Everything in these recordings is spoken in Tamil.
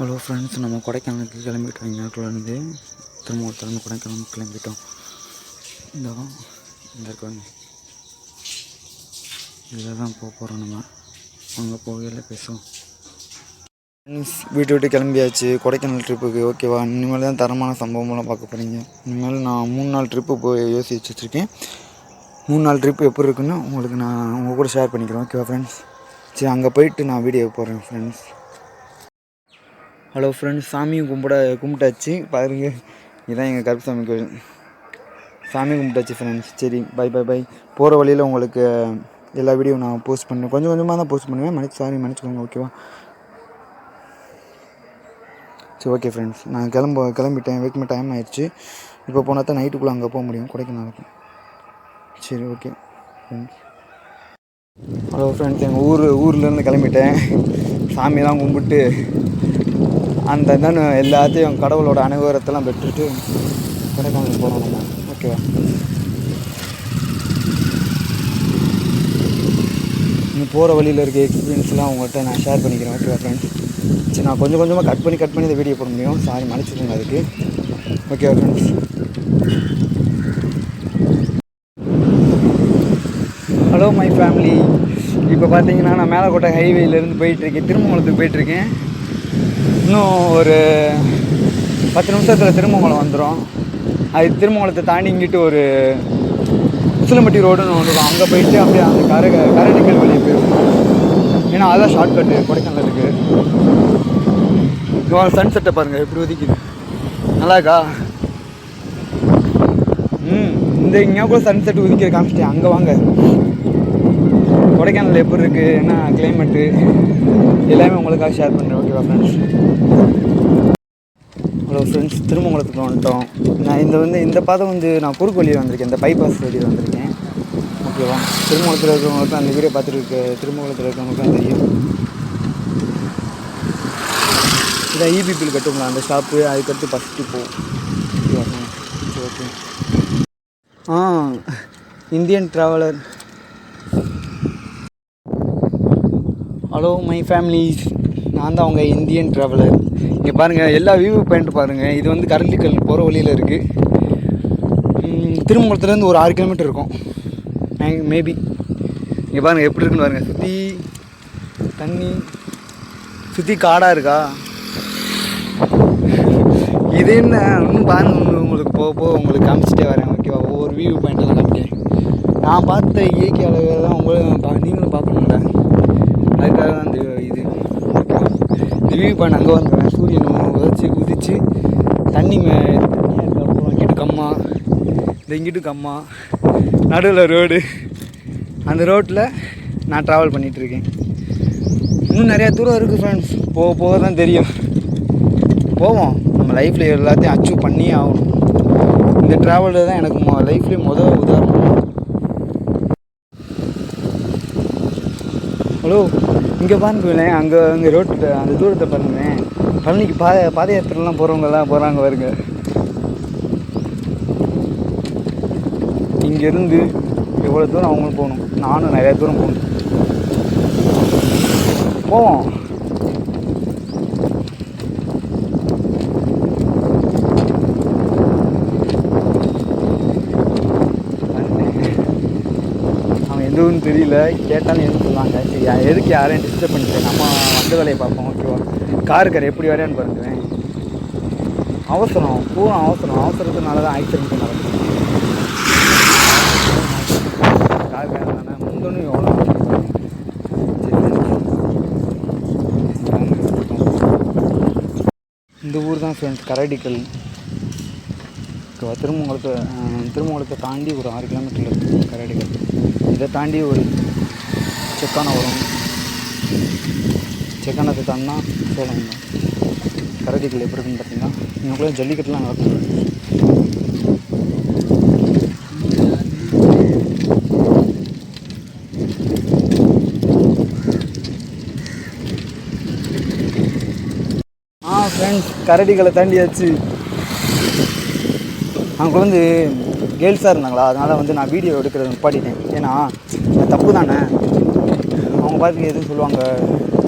ஹலோ ஃப்ரெண்ட்ஸ், நம்ம கொடைக்கானலுக்கு கிளம்பிட்டோம். இங்கேருந்து திருமூர்த்திலேருந்து கொடைக்கானலுக்கு கிளம்பிட்டோம். இந்த இருக்காங்க, இதில் தான் போகிறோம். நம்ம அங்கே போகையில் பேசுவோம். ஃப்ரெண்ட்ஸ், வீட்டை விட்டு கிளம்பியாச்சு கொடைக்கானல் ட்ரிப்புக்கு. ஓகேவா? இனிமேல் தான் தரமான சம்பவம்லாம் பார்க்க போகிறீங்க. இனிமேல் நான் 3 நாள் ட்ரிப்பு போய் யோசிச்சு வச்சுருக்கேன். 3 நாள் ட்ரிப்பு எப்படி இருக்குன்னு உங்களுக்கு நான் உங்கள் கூட ஷேர் பண்ணிக்கிறேன். ஓகேவா ஃப்ரெண்ட்ஸ்? சரி, அங்கே போயிட்டு நான் வீடியோ போடுறேன் ஃப்ரெண்ட்ஸ். ஹலோ ஃப்ரெண்ட்ஸ், சாமியும் கும்பிட்டாச்சு பாருங்க. இதுதான் எங்கள் கருப்புசாமி கோயில். சாமி கும்பிட்டாச்சு ஃப்ரெண்ட்ஸ். சரி, பை. போகிற வழியில் உங்களுக்கு எல்லா வீடியோ நான் போஸ்ட் பண்ணுவேன். கொஞ்சம் கொஞ்சமாக தான் போஸ்ட் பண்ணுவேன். மன்னிச்சுக்கோங்க. ஓகேவா? சரி, ஓகே ஃப்ரெண்ட்ஸ், நான் கிளம்பிட்டேன். வெயிட்மே டைம் ஆயிடுச்சு. இப்போ போனால் தான் நைட்டுக்குள்ளே அங்கே போக முடியும், கொடைக்கானலுக்கு. சரி, ஓகே ஃப்ரெண்ட்ஸ். ஹலோ ஃப்ரெண்ட்ஸ், எங்கள் ஊர்லேருந்து கிளம்பிட்டேன். சாமியெல்லாம் கும்பிட்டு அந்த எல்லாத்தையும் கடவுளோட அனுபவத்தெல்லாம் பெற்றுட்டு கொடைக்கானல் போகிறோம் நம்ம. ஓகேவா? இன்னும் போகிற வழியில் இருக்க எக்ஸ்பீரியன்ஸ்லாம் உங்கள்கிட்ட நான் ஷேர் பண்ணிக்கிறேன். ஓகேவா ஃப்ரெண்ட்ஸ்? சரி, நான் கொஞ்சம் கொஞ்சமாக கட் பண்ணி இந்த வீடியோ போட முடியும். சாரி, மன்னிச்சுக்கோங்க அதுக்கு. ஓகேவா ஃப்ரெண்ட்ஸ்? Hello my family. இப்போ பார்த்தீங்கன்னா நான் மேலக்கோட்டை ஹைவேலேருந்து போயிட்டுருக்கேன். திருமங்கலத்துக்கு போயிட்டுருக்கேன். இன்னும் ஒரு 10 நிமிஷத்தில் திருமங்கலம் வந்துடும். அது திருமங்கலத்தை தாண்டி இங்கிட்டு ஒரு உசிலம்பட்டி ரோடுன்னு ஒன்று, அங்கே போயிட்டு அப்படியே அந்த கரடிக்கல் வழியை போயிருக்கோம். ஏன்னா அதுதான் ஷார்ட்கட்டு கொடைக்கானலுக்கு. சன்செட்டை பாருங்கள் எப்படி ஒதுக்கிது, நல்லாக்கா? இங்கே கூட சன்செட் ஒதுக்கி காமிச்சிட்டேன். அங்கே வாங்க, கொடைக்கானல் எப்படி இருக்குது, என்ன கிளைமேட்டு எல்லாமே உங்களுக்காக ஷேர் பண்ணுறேன். ஓகேவா ஃப்ரெண்ட்ஸ்? ஹலோ ஃப்ரெண்ட்ஸ், திருமங்கலத்துக்கு வந்துட்டோம். நான் இந்த பாதை நான் குறுக்கு வழியில் வந்திருக்கேன். இந்த பைபாஸ் வழியில் வந்திருக்கேன். ஓகேவா? திருமங்கலத்தில் இருக்கிறவங்களுக்கு அந்த வீடியோ பார்த்துட்டு திருமங்கலத்தில் இருக்கிறவங்களுக்கு தான் தெரியும். இதான் இபி பில் கட்டுங்களா அந்த ஷாப்பு. அதுக்கடுத்து ஃபஸ்ட்டு போகும். Okay. Indian traveller. Hello my families, நான் தான் அவங்க இந்தியன் ட்ராவலர். இங்கே பாருங்கள், எல்லா வியூ பாயிண்ட் பாருங்கள். இது கரண்டிக்கல் போகிற வழியில் இருக்குது. திருமங்கலத்துலேருந்து ஒரு 6 கிலோமீட்டர் இருக்கும் மேபி. இங்கே பாருங்கள் எப்படி இருக்குன்னு பாருங்கள். சுற்றி தண்ணி, சுற்றி காடாக இருக்கா. இது என்ன இன்னும் பாருங்கள், உங்களுக்கு போக உங்களுக்கு காமிச்சிட்டே வரேன். ஓகேவா? ஒவ்வொரு வியூ பாயிண்ட்டெல்லாம் காமிக்கிறேன். நான் பார்த்த இயற்கை அழகாக தான் நீங்களும் பார்க்கணும்ல, அதுக்காக தான் இந்த வியூ பாயிண்ட். அங்கே வந்துடுவேன். சூரியன் உதிச்சு தண்ணி தண்ணியாக இருக்கா. அப்புறம் இங்கிட்டு கம்மா, இங்கிட்டு கம்மா, நடுவில் ரோடு. அந்த ரோட்டில் நான் ட்ராவல் பண்ணிகிட்ருக்கேன். இன்னும் நிறையா தூரம் இருக்குது ஃப்ரெண்ட்ஸ். போக தான் தெரியும். போவோம். நம்ம லைஃப்பில் எல்லாத்தையும் அச்சீவ் பண்ணியே ஆகணும். இந்த ட்ராவலில் தான் எனக்கு லைஃப்லேயே உதாரணம். ஹலோ, இங்கே பாருங்களேன், அங்கே ரோட்டு அந்த தூரத்தை பாருங்களேன். பழனிக்கு பாத யாத்திரைலாம் போகிறவங்கெல்லாம் போகிறாங்க வருங்க. இங்கேருந்து எவ்வளோ தூரம் அவங்களும் போகணும். நானும் நிறையா தூரம் போகணும். போவோம். எதுவும் தெரியல, கேட்டாலும் எதுவும் சொல்லுவாங்க. சரி, எதுக்கு யாரையும் டிஸ்டர்ப் பண்ணிட்டு நம்ம வந்த வேலையை பார்ப்போம். ஓகேவா? காரு எப்படி வரையான்னு பாருங்களேன். அவசரத்தினால தான் ஆக்சிடென்ட் நடக்கும். காருக்காரங்க முந்தொன்னு எவ்வளோ. இந்த ஊர் தான் ஃப்ரெண்ட்ஸ் கரடிக்கல். திருமங்கலத்தை தாண்டி ஒரு 6 கிலோமீட்டரில் இருக்குது கரடிக்கல். இதை தாண்டி ஒரு செக்கானை வரும். செக்கானத்தை தாண்டினா சோளம். கரடிக்கல் எப்படி இருக்குன்னு பார்த்தீங்கன்னா, இவங்களுக்குள்ள ஜல்லிக்கட்டுலாம் நடக்கும். ஃப்ரெண்ட்ஸ், கரடிக்கலை தாண்டியாச்சு. அவங்க கேர்ள்ஸாக இருந்தாங்களா, அதனால் நான் வீடியோ எடுக்கிறது நிப்பாட்டிட்டேன். ஏன்னா தப்பு தானே. அவங்க பார்த்து எதுவும் சொல்லுவாங்க,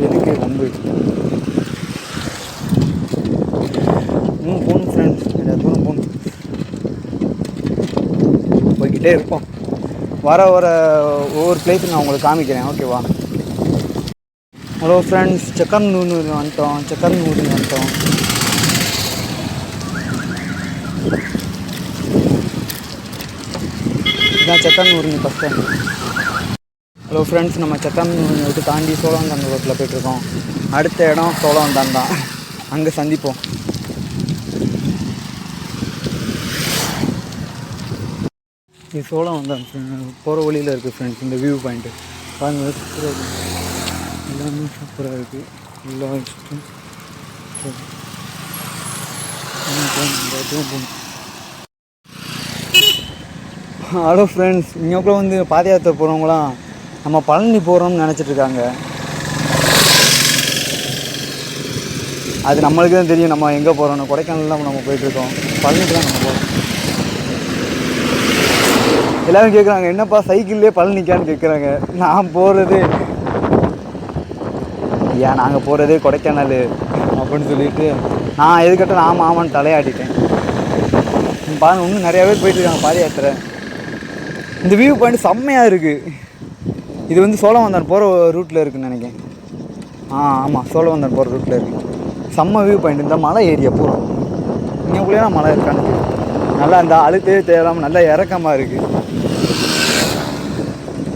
எதுக்கு வம்பு. போய்கிட்டே இருப்போம். வர வர ஒவ்வொரு பிளேஸும் நான் உங்களுக்கு காமிக்கிறேன், ஓகேவா? ஹலோ ஃப்ரெண்ட்ஸ், செக்கர்னூர் வந்துட்டோம். இதுதான் செக்கர்னூர் பஸ் ஸ்டாண்ட். ஹலோ ஃப்ரெண்ட்ஸ், நம்ம செக்கர்னூர் விட்டு தாண்டி சோழவந்தான் ரோட்டில் போய்ட்டுருக்கோம். அடுத்த இடம் சோழவந்தான் தான், அங்கே சந்திப்போம். இது சோழவந்தான் போகிற வழியில் இருக்குது ஃப்ரெண்ட்ஸ். இந்த வியூ பாயிண்ட்டு பாருங்கள், சூப்பராக இருக்குது. எல்லாமே சூப்பராக இருக்குது. எல்லா விஷயம் ஹலோ ஃப்ரெண்ட்ஸ், இங்கே வந்து பாத யாத்திரை போகிறவங்களாம் நம்ம பழனி போகிறோம்னு நினச்சிட்ருக்காங்க. அது நம்மளுக்கு தான் தெரியும் நம்ம எங்கே போகிறோம்னு. கொடைக்கானல்லாம் நம்ம போயிட்டுருக்கோம், பழனிக்கு தான் நம்ம போகிறோம். எல்லோரும் கேட்குறாங்க, என்னப்பா சைக்கிள்லேயே பழனிக்கான்னு கேட்குறாங்க. நான் போகிறது ஐயா, நாங்கள் போகிறதே கொடைக்கானல் அப்படின்னு சொல்லிட்டு நான் எதுக்கிட்ட ஆமான்னு தலையாட்டிட்டேன். பாருங்கள், இன்னும் நிறையா பேர் போயிட்டுருக்காங்க பாத யாத்திரை. இந்த வியூ பாயிண்ட் செம்மையாக இருக்குது. இது வந்து சோழவந்தான் போகிற ரூட்டில் இருக்குதுன்னு நினைக்கிறேன். ஆமாம், சோழவந்தான் போகிற ரூட்டில் இருக்குது. செம்ம வியூ பாயிண்ட். இந்த மலை ஏரியா பூரா இங்கேக்குள்ளேயே நான் மலை இருக்கான்னு நல்லா இந்த அழுத்தே தேவையில்லாமல் நல்லா இறக்கமாக இருக்குது.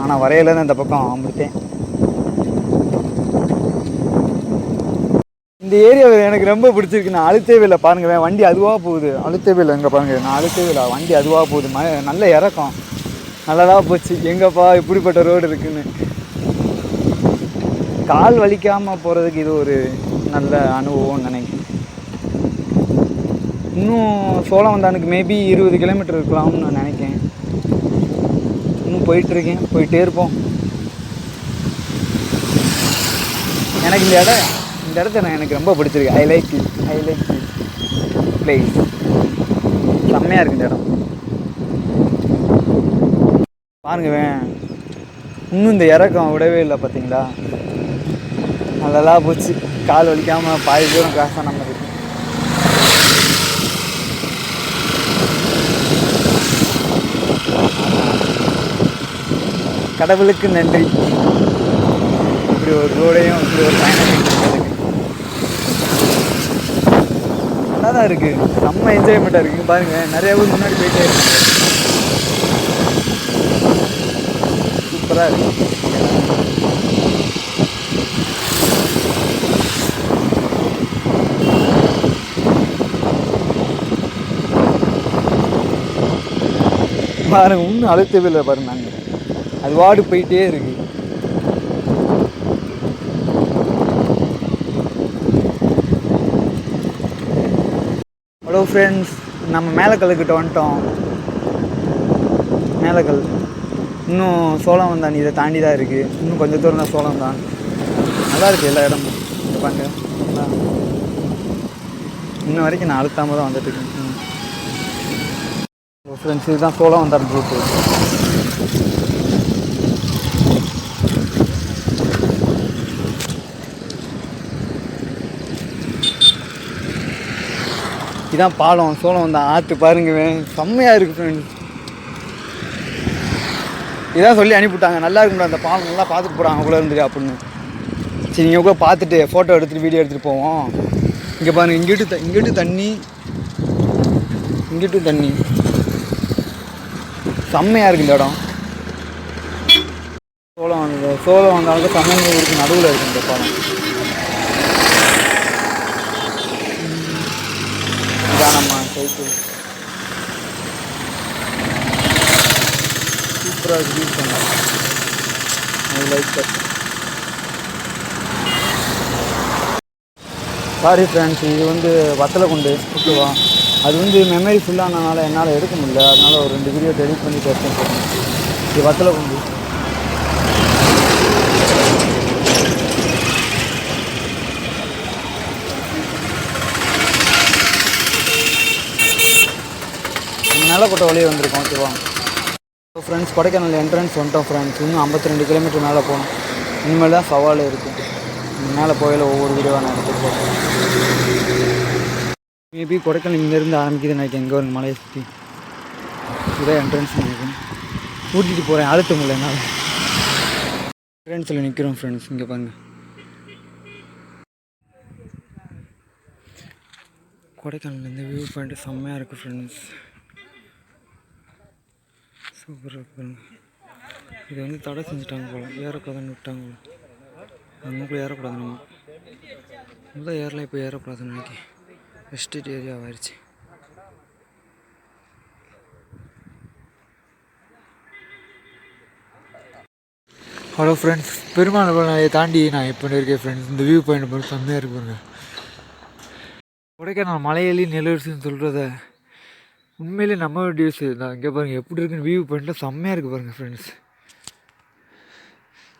ஆனால் வரையில தான் இந்த பக்கம் அம்பிட்டேன். இந்த ஏரியா எனக்கு ரொம்ப பிடிச்சிருக்கு. நான் அழுத்தவே இல்லை பாருங்கள், வண்டி அதுவாக போகுது. அழுத்தவே இல்லை, எங்கே பாருங்கள், நான் அழுத்தவே இல்லை, வண்டி அதுவாக போகுது. நல்ல இறக்கம், நல்லதாக போச்சு. எங்கப்பா இப்படிப்பட்ட ரோடு இருக்குன்னு கால் வலிக்காமல் போகிறதுக்கு இது ஒரு நல்ல அனுபவம்னு நினைக்கிறேன். இன்னும் சோழவந்தானுக்கு மேபி 20 கிலோமீட்டர் இருக்கலாம்னு நான் நினைக்கிறேன். இன்னும் போயிட்டே இருப்போம். எனக்கு இந்த இடத்த எனக்கு ரொம்ப பிடிச்சிருக்கு. I like place. செம்மையாக இருக்குது இந்த இடம். பாருங்க, இன்னும் இந்த இறக்கம் விடவே இல்லை பார்த்தீங்களா? நல்லா போச்சு. கால் வலிக்காமல் பாதி தூரம் கிராஸாக நம்ம இருக்கு. கடவுளுக்கு நன்றி, இப்படி ஒரு ரோடையும் இப்படி ஒரு பயணத்தையும் நல்லா தான் இருக்குது. செம்ம என்ஜாய்மெண்ட்டாக இருக்குது. பாருங்கள், நிறைய ஊர் முன்னாடி போயிட்டே இருக்கு. சூப்பராக இருக்குது. பாருங்க, இன்னும் அழுத்தவே இல்லை பாருங்க. நாங்கள் அது வாடு போயிட்டே இருக்கு. ஹலோ ஃப்ரெண்ட்ஸ், நம்ம மேலக்கல்லுக்கிட்ட வந்துட்டோம். மேலக்கல் இன்னும் சோழவந்தான் இதை தாண்டி தான் இருக்குது. இன்னும் கொஞ்சம் தூரம் தான் சோழவந்தான். நல்லா இருக்குது எல்லா இடமும். பாருங்க, இன்ன வரைக்கும் நான் அழுத்தாமல் தான் வந்துட்டுருக்கேன். ஃப்ரெண்ட்ஸ், இதுதான் சோழவந்தான் ரூட்டு. இதான் பாலம், சோழவந்தான் ஆற்று. பாருங்கவேன், செம்மையாக இருக்குது ஃப்ரெண்ட்ஸ். இதான் சொல்லி அனுப்பிவிட்டாங்க, நல்லா இருக்கும்டா அந்த பாலம், நல்லா பார்த்துட்டு போகிறாங்க அவ்வளோ இருந்துரு அப்படின்னு. சரி, நீங்கள் கூட பார்த்துட்டு ஃபோட்டோ எடுத்துகிட்டு வீடியோ எடுத்துகிட்டு போவோம். இங்கே பாருங்கள், இங்கிட்டு தண்ணி செம்மையாக இருக்குது இந்த இடம். சோழவந்தானுக்கு சமயங்களுக்கு நடுவில் இருக்குது இந்த பாலம். இதான் நம்ம சைக்கிள். சூப்பராக யூஸ் பண்ணலாம். சாரி ஃப்ரெண்ட்ஸ், இது வந்து வத்தலக்குண்டு, ஓகேவா? அது வந்து மெமரி ஃபுல்லானனால என்னால் எடுக்க முடியல. அதனால் ஒரு 2 வீடியோ டெலிட் பண்ணி எடுத்துன்னு போகிறேன். இது வத்தலக்குண்டு. மேலக்கோட்டை வழியே வந்திருக்கோம், ஓகேவா? ஃப்ரெண்ட்ஸ், கொடைக்கானல் என்ட்ரன்ஸ் வந்துட்டோம் ஃப்ரெண்ட்ஸ். இன்னும் 52 கிலோமீட்டர் மேலே போகணும். இனிமேல் தான் சவால் இருக்குது. மேலே போயில ஒவ்வொரு வீடியோவாக நான் எடுத்துகிட்டு போகிறேன். மேபி கொடைக்கானல் இங்கேருந்து ஆரம்பிக்குது நினைக்கிறேன். எங்கே ஒரு மலையை சுற்றி இதான் என்ட்ரன்ஸ் நினைக்கிறேன். ஊட்டிட்டு போகிறேன், அழுத்த முடியல என்னால். ஃப்ரெண்ட்ஸில் நிற்கிறோம் ஃப்ரெண்ட்ஸ். இங்கே பாருங்கள், கொடைக்கானல் இந்த வியூ பாயிண்ட்டு செம்மையாக இருக்குது ஃப்ரெண்ட்ஸ். சூப்பராக இருக்கு. இது வந்து தடை செஞ்சுட்டாங்க போல், ஏறக்கூடாதுன்னு விட்டாங்க போல். அதுக்குள்ளே ஏறக்கூடாது, நம்ம முதல் ஏறலாம், இப்போ ஏறக்கூடாதுன்னு நினைக்கி ரெஸ்ட்ரிக்ட் ஏரியா ஆயிடுச்சு. ஹலோ ஃப்ரெண்ட்ஸ், பெருமாள் தாண்டி நான் இப்போ இருக்கேன் ஃப்ரெண்ட்ஸ். இந்த வியூ பாயிண்ட் போய் செம்மையாக இருக்கு பாருங்க. கொடைக்கானல் மலையேறி நிலவரிசைன்னு சொல்கிறத உண்மையிலே நம்ம வீடியோஸ் தான். இங்கே பாருங்கள் எப்படி இருக்குன்னு, வியூ பாயிண்ட்டில் செம்மையாக இருக்குது பாருங்கள் ஃப்ரெண்ட்ஸ்.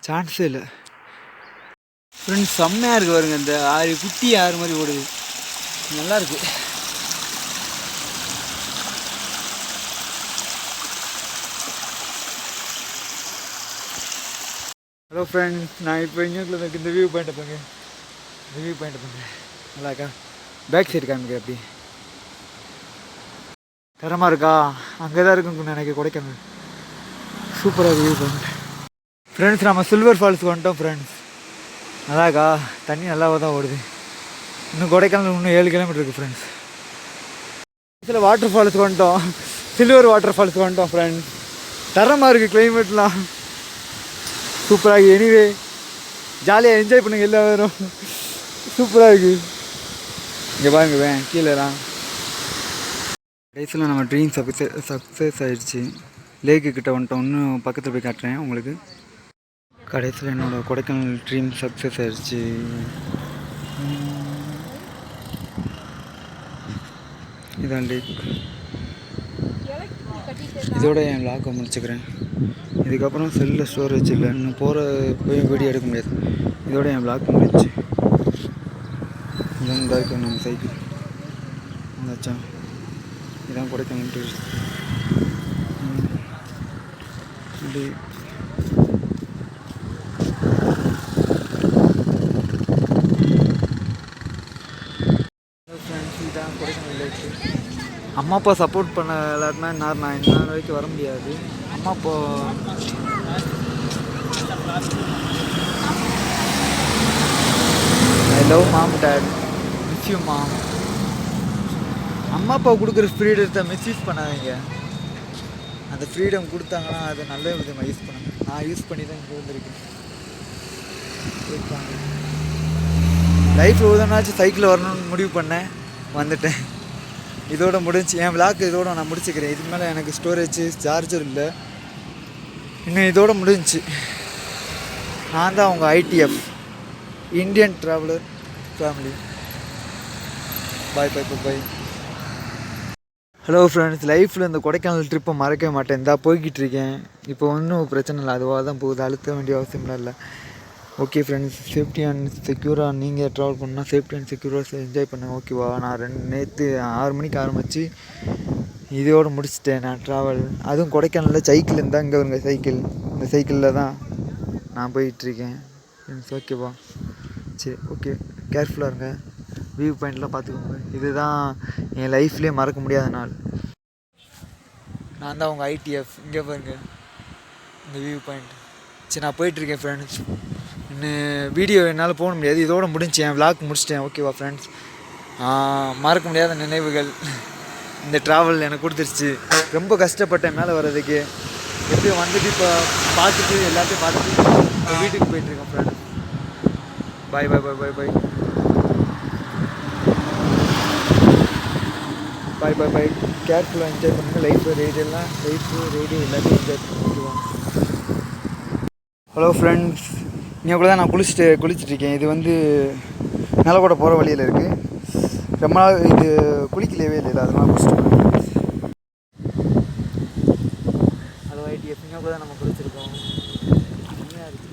சான்ஸே இல்லை ஃப்ரெண்ட்ஸ், செம்மையாக இருக்குது பாருங்கள். இந்த ஆறு குட்டி ஆறு மாதிரி ஓடுது, நல்லாயிருக்கு. ஹலோ ஃப்ரெண்ட்ஸ், நான் இப்போ இங்கேக்குள்ள இந்த வியூ பாயிண்ட்டை பாருங்க. இந்த வியூ பாயிண்ட்டை பாருங்க, நல்லாக்கா. பேக் சைடு காமிக்க அப்படி தரமாக இருக்கா? அங்கே தான் இருக்குன்னு நினைக்க கொடைக்கானல். சூப்பராக வியூ பாயிண்ட் ஃப்ரெண்ட்ஸ். நம்ம சில்வர் ஃபால்ஸுக்கு வந்துட்டோம் ஃப்ரெண்ட்ஸ். நல்லாக்கா, தண்ணி நல்லாவே தான் ஓடுது. இன்னும் கொடைக்கானல் இன்னும் 7 கிலோமீட்டர் இருக்குது ஃப்ரெண்ட்ஸ். இதில் வாட்டர் ஃபால்ஸுக்கு வந்துட்டோம், சில்வர் வாட்டர் ஃபால்ஸுக்கு வந்துட்டோம் ஃப்ரெண்ட்ஸ். தரமாக இருக்குது கிளைமேட்லாம், சூப்பராக. எனிவே ஜாலியாக என்ஜாய் பண்ணுங்க எல்லோரும், சூப்பராக இருக்குது. இங்கே பாருங்க கீழேலாம். கடைசியில் நம்ம ட்ரீம் சக்ஸஸ் ஆகிடுச்சு. லேக்கு கிட்ட வந்துட்டோம். இன்னும் பக்கத்தில் போய் காட்டுறேன் உங்களுக்கு. கடைசியில் என்னோடய கொடைக்கானல் ட்ரீம் சக்ஸஸ் ஆகிடுச்சு. இதான் லேக். இதோட என் விளாக்கை முடிச்சுக்கிறேன். இதுக்கப்புறம் செல்லில் ஸ்டோரேஜ் இல்லை, இன்னும் போய் வீடியோ எடுக்க முடியாது. இதோட என் விளாக் முடிச்சு. இதான் தான் இருக்கும் நம்ம சைக்கிள். இதாச்சா, இதான் கொடைக்கானல் டூரிஸ்ட். இப்படி இதான் கொடைக்கானல் லேக்கு. அம்மா அப்பா சப்போர்ட் பண்ண இல்லாட்டினா நான் இன்ன வரைக்கும் வர முடியாது. அம்மா அப்பா I love mom dad, miss you mom. அம்மா அப்பா கொடுக்குற ஃப்ரீடத்தை மிஸ்யூஸ் பண்ணாதீங்க. அந்த ஃப்ரீடம் கொடுத்தாங்கன்னா அதை நல்ல விதமாக யூஸ் பண்ணுங்க. நான் யூஸ் பண்ணி தான் இங்கே வந்திருக்கேன். லைஃப்பில் உதனாச்சும் சைக்கிளில் வரணும்னு முடிவு பண்ணேன், வந்துட்டேன். இதோட முடிஞ்சு என் விளாக் இதோட நான் முடிச்சுக்கிறேன். இதுக்கு மேலே எனக்கு ஸ்டோரேஜ் சார்ஜர் இல்லை. இன்னும் இதோட முடிஞ்சிச்சு. நான் தான் உங்கள் ITF இந்தியன் ட்ராவலர் ஃபேமிலி. பாய் பாய் பாய். ஹலோ ஃப்ரெண்ட்ஸ், லைஃப்பில் இந்த கொடைக்கானல் ட்ரிப்பை மறக்கவே மாட்டேன். இந்தா போய்கிட்டு இருக்கேன். இப்போ ஒன்றும் பிரச்சனை இல்லை, அதுவாக தான் போகுது. அழுத்த வேண்டிய அவசியம்லாம் இல்லை. ஓகே ஃப்ரெண்ட்ஸ், சேஃப்டி அண்ட் செக்யூராக நீங்கள் ட்ராவல் பண்ணால் சேஃப்டி அண்ட் செக்யூராக என்ஜாய் பண்ணுங்கள். ஓகேவா? நான் நேற்று 6 மணிக்கு ஆரம்பித்து இதோடு முடிச்சிட்டேன் நான் ட்ராவல். அதுவும் கொடைக்கானலில் சைக்கிள் இருந்தால் இங்கே வருங்க சைக்கிள். இந்த சைக்கிளில் தான் நான் போயிட்டுருக்கேன் ஃப்ரெண்ட்ஸ். ஓகேவா? சரி, ஓகே, கேர்ஃபுல்லாக இருங்க. வியூ பாயிண்ட்லாம் பார்த்துக்கோங்க. இதுதான் என் லைஃப்லேயே மறக்க முடியாத நாள். நான் தான் உங்கள் ITF. இங்கே பாருங்க இந்த வியூ பாயிண்ட். சரி, நான் போயிட்டுருக்கேன் ஃப்ரெண்ட்ஸ். இன்னும் வீடியோ என்னால் போக முடியாது. இதோட முடிஞ்சு என் விளாக் முடிச்சிட்டேன். ஓகேவா ஃப்ரெண்ட்ஸ்? மறக்க முடியாத நினைவுகள் இந்த ட்ராவல் எனக்கு கொடுத்துருச்சு. ரொம்ப கஷ்டப்பட்டேன் மேலே வர்றதுக்கு. எப்படியும் வந்துட்டு இப்போ பார்த்துட்டு எல்லாத்தையும் பார்த்துட்டு இப்போ வீட்டுக்கு போயிட்டுருக்கேன் ஃப்ரெண்ட்ஸ். பாய் பாய் பாய் பாய் பாய் பாய் பாய் பாய். கேர்ஃபுல்லாக என்ஜாய் பண்ணுங்கள். லைஃப் ரைடு எல்லாத்தையும் என்ஜாய் பண்ணுவோம். ஹலோ ஃப்ரெண்ட்ஸ், இங்கே கூட தான் நான் குளிச்சிட்ருக்கேன். இது வந்து நிலக்கோட்டை போகிற வழியில் இருக்குது. ரொம்ப நாள் இது குளிக்கலையே இல்லை, அதனால் குளிச்சுட்டு. ஹலோ ITF, இங்கே கூட தான் நம்ம குளிச்சிருக்கோம். கம்மியாக இருக்குது.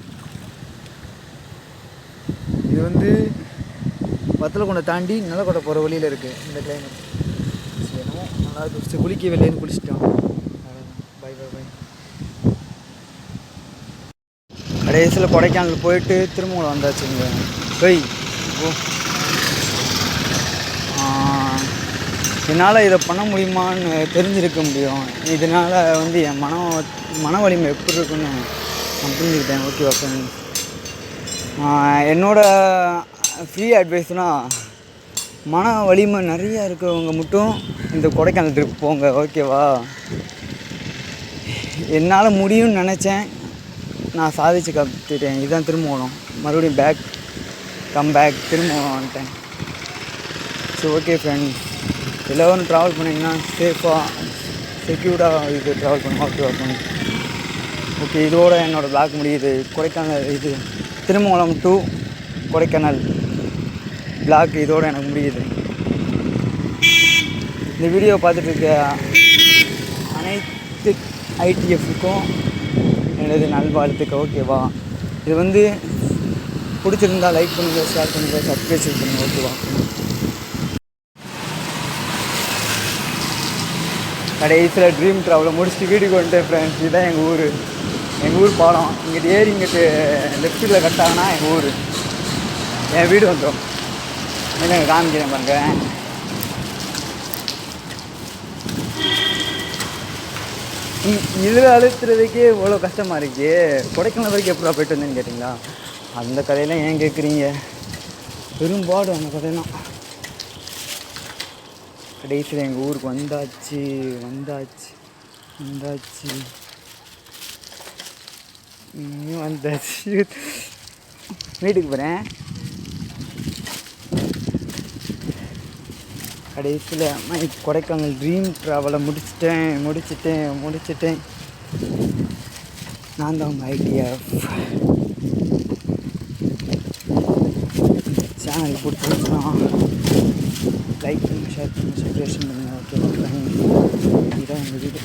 இது வந்து வத்தலக்குண்டை தாண்டி நிலக்கோட்டை போகிற வழியில் இருக்குது இந்த கிளைமேட். என்னமோ நல்லா குளிச்சு குளிக்க வெளியேன்னு குளிச்சிட்டோம். Bye bye bye. கடைசியில் கொடைக்கானல் போயிட்டு திரும்ப வந்தாச்சுங்க. போய் என்னால் இதை பண்ண முடியுமான்னு தெரிஞ்சிருக்க முடியும். இதனால் வந்து என் மன வலிமை எப்படி இருக்குன்னு நான் புரிஞ்சுக்கிட்டேன். ஓகேவா ஃப்ரெண்ட்ஸ்? என்னோடய ஃப்ரீ அட்வைஸ்னால் மன வலிமை நிறையா இருக்கிறவங்க மட்டும் இந்த கொடைக்கானல் ட்ரிப் போங்க. ஓகேவா? என்னால் முடியும்னு நினச்சேன், நான் சாதிச்சு கற்றுட்டேன். இதுதான் திரும்பணும், மறுபடியும் கம் பேக் திரும்பணும்ட்டேன். ஸோ ஓகே ஃப்ரெண்ட்ஸ், எல்லோரும் ட்ராவல் பண்ணிங்கன்னா சேஃபாக செக்யூர்டாக இது ட்ராவல் பண்ணுவோம். ஓகேவா ஃப்ரெண்ட்ஸ்? ஓகே, இதோட என்னோடய பிளாக் முடியுது. கொடைக்கானல் இது திருமங்கலம் டு கொடைக்கானல் பிளாக் இதோடு எனக்கு முடியுது. இந்த வீடியோ பார்த்துட்டு இருக்க அனைத்து ஐடிஎஃப்க்கும் எனது நல்வாழ்த்துக்கு. ஓகேவா? இது வந்து பிடிச்சிருந்தால் லைக் பண்ணுங்கள், ஷேர் பண்ணுங்கள், சப்ஸ்கிரைப் பண்ணுங்கள். ஓகேவா? கடைசியில் ட்ரீம் ட்ராவலை முடிச்சுட்டு வீட்டுக்கு வந்துட்டேன் ஃப்ரெண்ட்ஸ். இதுதான் எங்கள் ஊர் பாலம். இங்கிட்டு ஏறி இங்கிட்டு லெஃப்ட்டில் கட்டாங்கன்னா எங்கள் ஊர், என் வீடு வந்துடும். எனக்கு காமிக்கிறேன் பாருங்க. இதில் அழுத்துறதுக்கே இவ்வளோ கஷ்டமாக இருக்கு. கொடைக்கானல் வரைக்கும் எப்படா போய்ட்டு வந்தேன்னு கேட்டிங்களா? அந்த கதையெல்லாம் ஏன் கேட்குறீங்க? பெரும்பாடு அந்த கதையெல்லாம். கடைசியில் எங்கள் ஊருக்கு வந்தாச்சு. வீட்டுக்கு போகிறேன். கடைசியில் கொடைக்கானல் ட்ரீம் ட்ராவலை முடிச்சிட்டேன். நான் தான் உங்கள் ஐடிஎஃப். சேனல் பிடிச்சிருச்சுன்னா லைக் பண்ணுங்கள், ஷேர் பண்ணுங்கள், சப்ஸ்கிரைப் பண்ணுங்கள். ஓகேவா? இதான் எங்கள் வீடு.